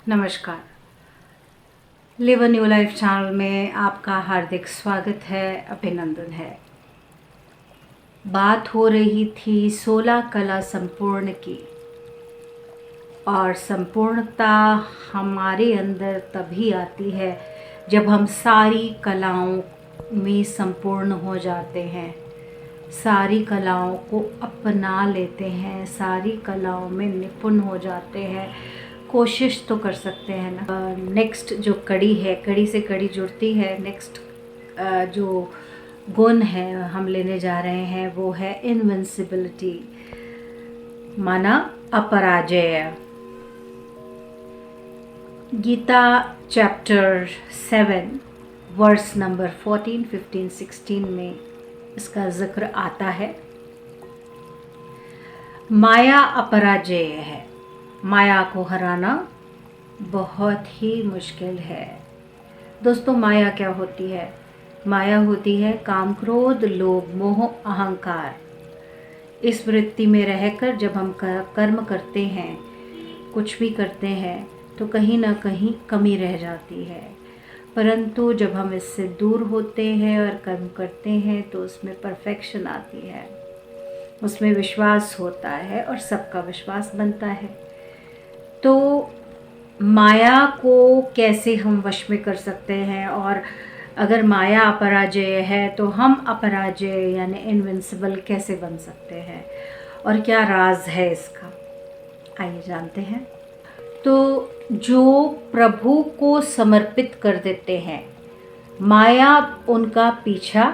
नमस्कार। Live a new life channel में आपका हार्दिक स्वागत है, अभिनंदन है। बात हो रही थी 16 कला संपूर्ण की, और संपूर्णता हमारे अंदर तभी आती है जब हम सारी कलाओं में संपूर्ण हो जाते हैं, सारी कलाओं को अपना लेते हैं, सारी कलाओं में निपुण हो जाते हैं। कोशिश तो कर सकते हैं ना। नेक्स्ट जो कड़ी है, कड़ी से कड़ी जुड़ती है। नेक्स्ट जो गुण है हम लेने जा रहे हैं वो है इनविंसिबिलिटी, माना अपराजय। गीता चैप्टर 7 वर्स नंबर 14, 15, 16 में इसका जिक्र आता है। माया अपराजय है। माया को हराना बहुत ही मुश्किल है। दोस्तों, माया क्या होती है? माया होती है काम, क्रोध, लोभ, मोह, अहंकार। इस वृत्ति में रहकर जब हम कर्म करते हैं, कुछ भी करते हैं, तो कहीं ना कहीं कमी रह जाती है। परंतु जब हम इससे दूर होते हैं और कर्म करते हैं तो उसमें परफेक्शन आती है, उसमें विश्वास होता है और सबका विश्वास बनता है। तो माया को कैसे हम वश में कर सकते हैं, और अगर माया अपराजय है तो हम अपराजय यानी इनविंसिबल कैसे बन सकते हैं, और क्या राज है इसका, आइए जानते हैं। तो जो प्रभु को समर्पित कर देते हैं, माया उनका पीछा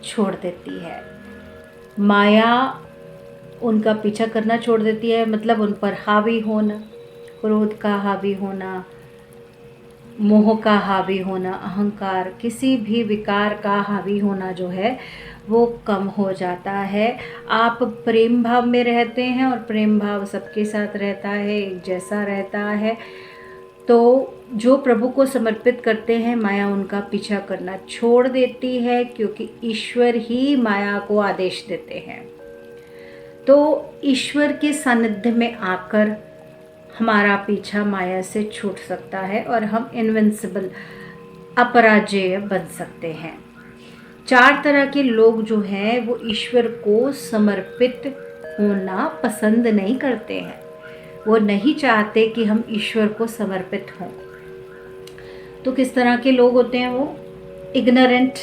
छोड़ देती है। माया उनका पीछा करना छोड़ देती है, मतलब उन पर हावी होना, क्रोध का हावी होना, मोह का हावी होना, अहंकार, किसी भी विकार का हावी होना जो है वो कम हो जाता है। आप प्रेम भाव में रहते हैं और प्रेम भाव सबके साथ रहता है, एक जैसा रहता है। तो जो प्रभु को समर्पित करते हैं, माया उनका पीछा करना छोड़ देती है, क्योंकि ईश्वर ही माया को आदेश देते हैं। तो ईश्वर के सानिध्य में आकर हमारा पीछा माया से छूट सकता है और हम इनविंसिबल, अपराजय बन सकते हैं। 4 तरह के लोग जो हैं वो ईश्वर को समर्पित होना पसंद नहीं करते हैं। वो नहीं चाहते कि हम ईश्वर को समर्पित हों। तो किस तरह के लोग होते हैं वो? इग्नोरेंट,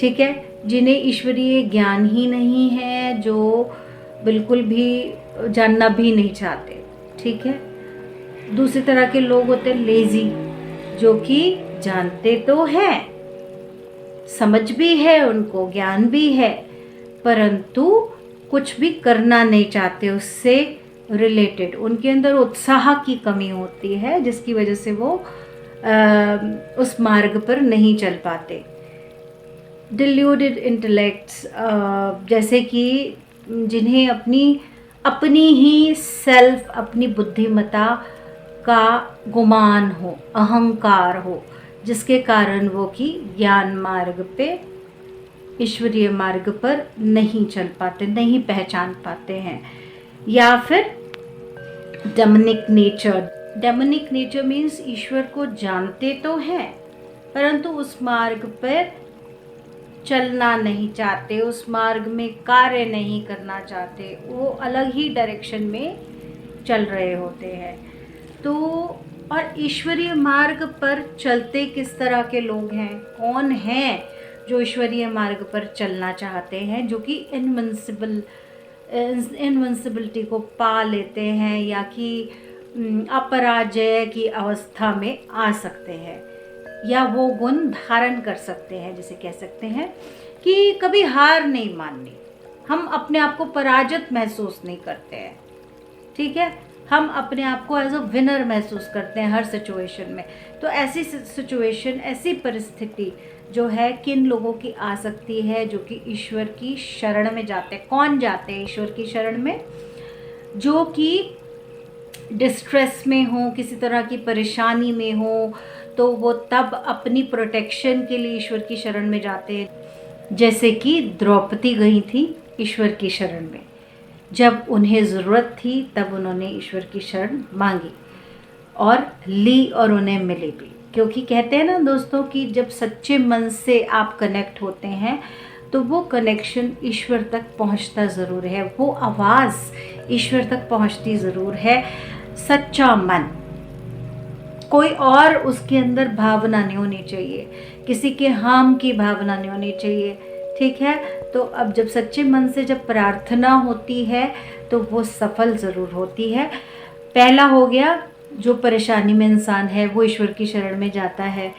ठीक है, जिन्हें ईश्वरीय ज्ञान ही नहीं है, जो बिल्कुल भी जानना भी नहीं चाहते, ठीक है। दूसरी तरह के लोग होते हैं लेजी, जो कि जानते तो हैं, समझ भी है, उनको ज्ञान भी है, परंतु कुछ भी करना नहीं चाहते उससे रिलेटेड। उनके अंदर उत्साह की कमी होती है, जिसकी वजह से वो उस मार्ग पर नहीं चल पाते। डिल्यूटेड इंटेलेक्ट्स, जैसे कि जिन्हें अपनी ही सेल्फ, अपनी बुद्धिमत्ता का गुमान हो, अहंकार हो, जिसके कारण वो कि ज्ञान मार्ग पे, ईश्वरीय मार्ग पर नहीं चल पाते, नहीं पहचान पाते हैं। या फिर demonic nature. Demonic nature means ईश्वर को जानते तो हैं, परंतु उस मार्ग पर चलना नहीं चाहते, उस मार्ग में कार्य नहीं करना चाहते, वो अलग ही डायरेक्शन में चल रहे होते हैं। तो और ईश्वरीय मार्ग पर चलते किस तरह के लोग हैं, कौन हैं जो ईश्वरीय मार्ग पर चलना चाहते हैं, जो कि इनविंसिबिलिटी को पा लेते हैं, या कि अपराजय की अवस्था में आ सकते हैं, या वो गुण धारण कर सकते हैं, जिसे कह सकते हैं कि कभी हार नहीं माननी। हम अपने आप को पराजित महसूस नहीं करते हैं, ठीक है। हम अपने आप को एज अ विनर महसूस करते हैं हर सिचुएशन में। तो ऐसी सिचुएशन, ऐसी परिस्थिति जो है किन लोगों की आ सकती है, जो कि ईश्वर की शरण में जाते हैं। कौन जाते हैं ईश्वर की शरण में? जो कि डिस्ट्रेस में हो, किसी तरह की परेशानी में हो, तो वो तब अपनी प्रोटेक्शन के लिए ईश्वर की शरण में जाते हैं। जैसे कि द्रौपदी गई थी ईश्वर की शरण में, जब उन्हें ज़रूरत थी तब उन्होंने ईश्वर की शरण मांगी, और ली और उन्हें मिली भी। क्योंकि कहते हैं ना दोस्तों कि जब सच्चे मन से आप कनेक्ट होते हैं तो वो कनेक्शन ईश्वर तक पहुंचता ज़रूर है, वो आवाज़ ईश्वर तक पहुंचती ज़रूर है। सच्चा मन, कोई और उसके अंदर भावना नहीं होनी चाहिए, किसी के हार्म की भावना नहीं होनी चाहिए, ठीक है। तो अब जब सच्चे मन से जब प्रार्थना होती है तो वो सफल ज़रूर होती है। पहला हो गया, जो परेशानी में इंसान है वो ईश्वर की शरण में जाता है,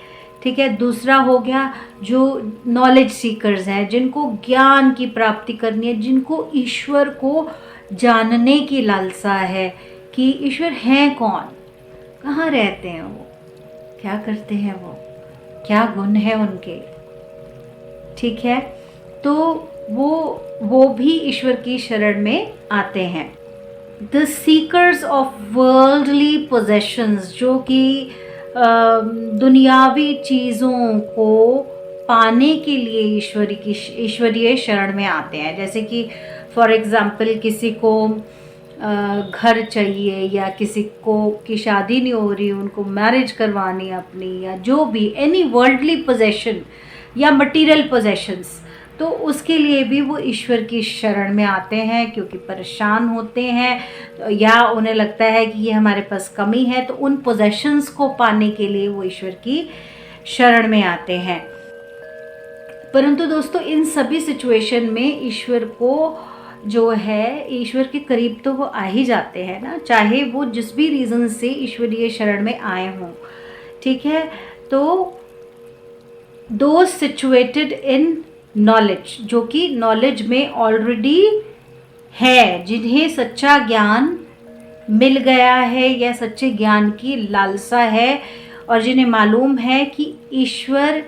ठीक है। दूसरा हो गया, जो नॉलेज सीकर्स हैं, जिनको ज्ञान की प्राप्ति करनी है, जिनको ईश्वर को जानने की लालसा है कि ईश्वर हैं कौन, कहाँ रहते हैं वो, क्या करते हैं वो, क्या गुण है उनके, ठीक है। तो वो भी ईश्वर की शरण में आते हैं। The seekers of worldly possessions, जो कि दुनियावी चीज़ों को पाने के लिए ईश्वरीय शरण में आते हैं। जैसे कि फॉर एग्ज़ाम्पल किसी को घर चाहिए, या किसी को की शादी नहीं हो रही, उनको मैरिज करवानी है अपनी, या जो भी एनी वर्ल्डली पोजेशन या मटेरियल पोजेशंस, तो उसके लिए भी वो ईश्वर की शरण में आते हैं। क्योंकि परेशान होते हैं या उन्हें लगता है कि ये हमारे पास कमी है, तो उन पोजेशंस को पाने के लिए वो ईश्वर की शरण में आते हैं। परंतु दोस्तों, इन सभी सिचुएशन में ईश्वर को जो है, ईश्वर के करीब तो वो आ ही जाते हैं ना, चाहे वो जिस भी रीज़न से ईश्वरीय शरण में आए हों, ठीक है। तो दो सिचुएटेड इन नॉलेज, जो कि नॉलेज में ऑलरेडी है, जिन्हें सच्चा ज्ञान मिल गया है या सच्चे ज्ञान की लालसा है, और जिन्हें मालूम है कि ईश्वर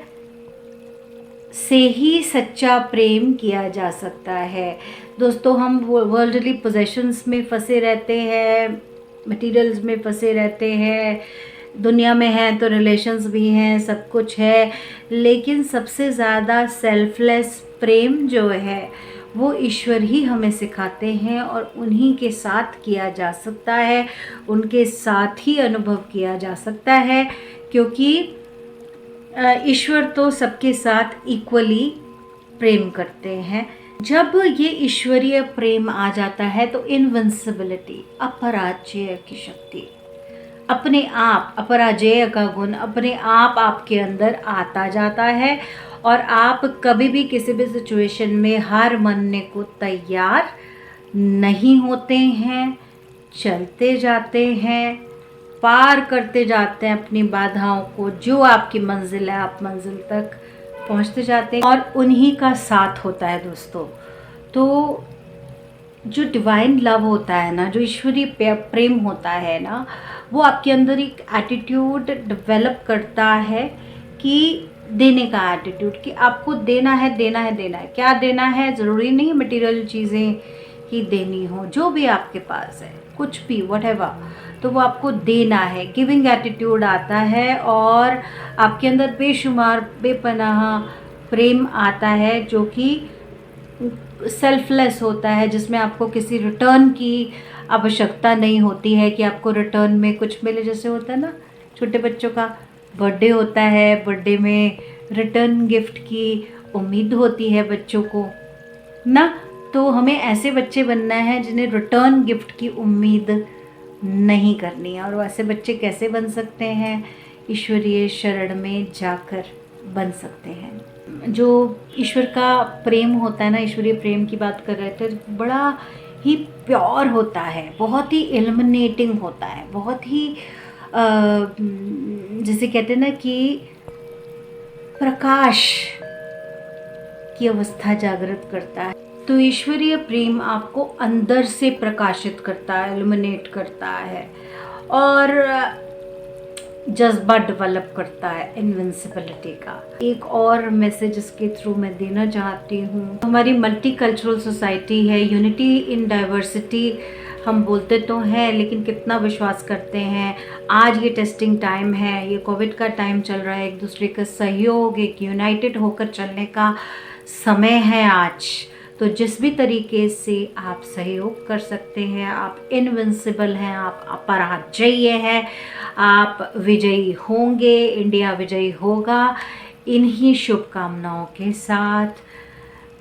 से ही सच्चा प्रेम किया जा सकता है। दोस्तों, हम वर्ल्डली पोजेशंस में फंसे रहते हैं, मटेरियल्स में फंसे रहते हैं, दुनिया में हैं तो रिलेशंस भी हैं, सब कुछ है, लेकिन सबसे ज़्यादा सेल्फलेस प्रेम जो है वो ईश्वर ही हमें सिखाते हैं, और उन्हीं के साथ किया जा सकता है, उनके साथ ही अनुभव किया जा सकता है। क्योंकि ईश्वर तो सबके साथ इक्वली प्रेम करते हैं। जब ये ईश्वरीय प्रेम आ जाता है तो इनविंसिबिलिटी, अपराजय की शक्ति, अपने आप अपराजय का गुण अपने आप आपके अंदर आता जाता है, और आप कभी भी किसी भी सिचुएशन में हार मानने को तैयार नहीं होते हैं, चलते जाते हैं, पार करते जाते हैं अपनी बाधाओं को। जो आपकी मंजिल है, आप मंजिल तक पहुंचते जाते हैं, और उन्हीं का साथ होता है दोस्तों। तो जो डिवाइन लव होता है ना, जो ईश्वरीय प्रेम होता है ना, वो आपके अंदर एक एटीट्यूड डेवलप करता है कि देने का एटीट्यूड, कि आपको देना है, देना है, देना है। क्या देना है? ज़रूरी नहीं मटेरियल चीज़ें ही देनी हो, जो भी आपके पास है, कुछ भी व्हाटएवर, तो वो आपको देना है। गिविंग एटीट्यूड आता है, और आपके अंदर बेशुमार बेपनाह प्रेम आता है, जो कि सेल्फलेस होता है, जिसमें आपको किसी रिटर्न की आवश्यकता नहीं होती है कि आपको रिटर्न में कुछ मिले। जैसे होता है ना, छोटे बच्चों का बर्थडे होता है, बर्थडे में रिटर्न गिफ्ट की उम्मीद होती है बच्चों को ना। तो हमें ऐसे बच्चे बनना है जिन्हें रिटर्न गिफ्ट की उम्मीद नहीं करनी है। और वैसे बच्चे कैसे बन सकते हैं? ईश्वरीय शरण में जाकर बन सकते हैं। जो ईश्वर का प्रेम होता है ना, ईश्वरीय प्रेम की बात कर रहे थे, बड़ा ही प्योर होता है, बहुत ही इल्यूमिनेटिंग होता है, बहुत ही जैसे कहते हैं ना कि प्रकाश की अवस्था जागृत करता है। तो ईश्वरीय प्रेम आपको अंदर से प्रकाशित करता है, इल्यूमिनेट करता है, और जज्बा डेवलप करता है इनविंसिबिलिटी का। एक और मैसेज इसके थ्रू मैं देना चाहती हूँ। हमारी मल्टी कल्चरल सोसाइटी है, यूनिटी इन डाइवर्सिटी हम बोलते तो हैं, लेकिन कितना विश्वास करते हैं? आज ये टेस्टिंग टाइम है, ये कोविड का टाइम चल रहा है, एक दूसरे का सहयोग, एक यूनाइटेड होकर चलने का समय है आज। तो जिस भी तरीके से आप सहयोग कर सकते हैं, आप इनविंसिबल हैं, आप अपराजय हैं, आप विजयी होंगे, इंडिया विजयी होगा, इन्हीं शुभकामनाओं के साथ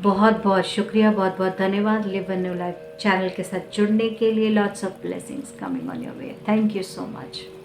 बहुत बहुत शुक्रिया, बहुत बहुत धन्यवाद live a new life channel के साथ जुड़ने के लिए। Lots of blessings coming on your way. Thank you so much.